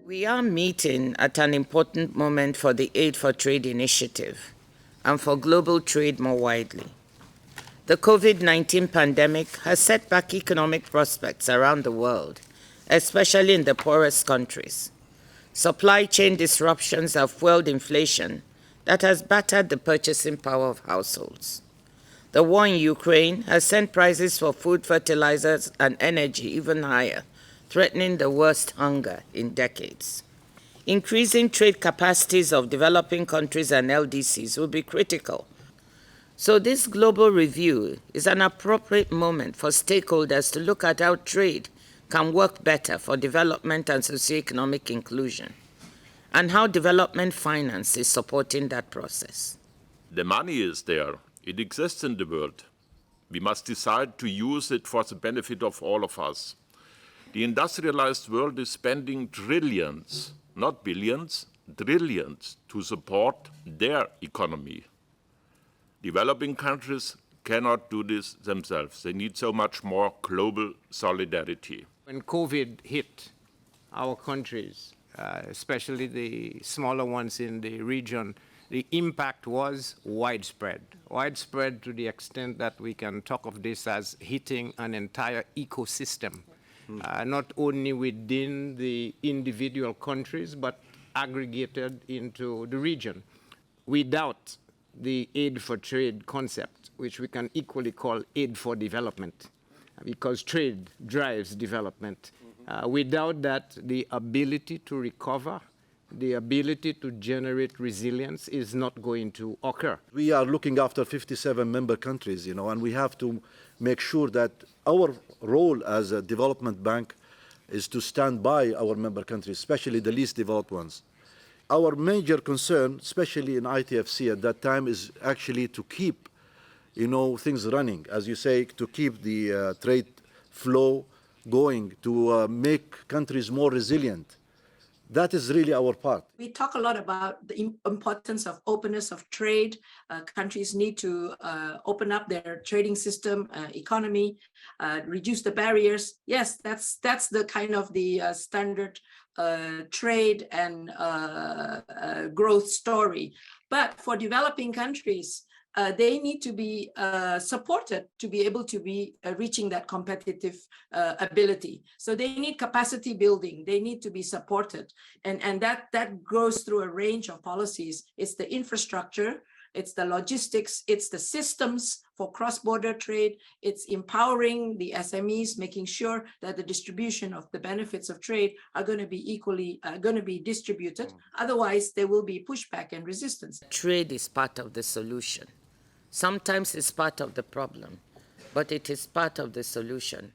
We are meeting at an important moment for the Aid for Trade initiative and for global trade more widely. The COVID-19 pandemic has set back economic prospects around the world, especially in the poorest countries. Supply chain disruptions have fueled inflation that has battered the purchasing power of households. The war in Ukraine has sent prices for food, fertilizers, and energy even higher, threatening the worst hunger in decades. Increasing trade capacities of developing countries and LDCs will be critical. So this global review is an appropriate moment for stakeholders to look at how trade can work better for development and socioeconomic inclusion, and how development finance is supporting that process. The money is there. It exists in the world. We must decide to use it for the benefit of all of us. The industrialized world is spending trillions, not billions, trillions to support their economy. Developing countries cannot do this themselves. They need so much more global solidarity. When COVID hit our countries, especially the smaller ones in the region, the impact was widespread to the extent that we can talk of this as hitting an entire ecosystem, not only within the individual countries, but aggregated into the region. Without the aid for trade concept, which we can equally call aid for development, because trade drives development. Without that, the ability to recover, the ability to generate resilience is not going to occur. We are looking after 57 member countries, and we have to make sure that our role as a development bank is to stand by our member countries, especially the least developed ones. Our major concern, especially in ITFC at that time, is actually to keep, things running, as you say, to keep the trade flow going, to make countries more resilient. That is really our part. We talk a lot about the importance of openness of trade. Countries need to open up their trading system, economy, reduce the barriers. Yes, that's the kind of the standard trade and growth story. But for developing countries, they need to be supported to be able to be reaching that competitive ability. So they need capacity building. They need to be supported. And that goes through a range of policies. It's the infrastructure, it's the logistics, it's the systems for cross-border trade, it's empowering the SMEs, making sure that the distribution of the benefits of trade are going to be equally distributed. Otherwise, there will be pushback and resistance. Trade is part of the solution. Sometimes it's part of the problem, but it is part of the solution.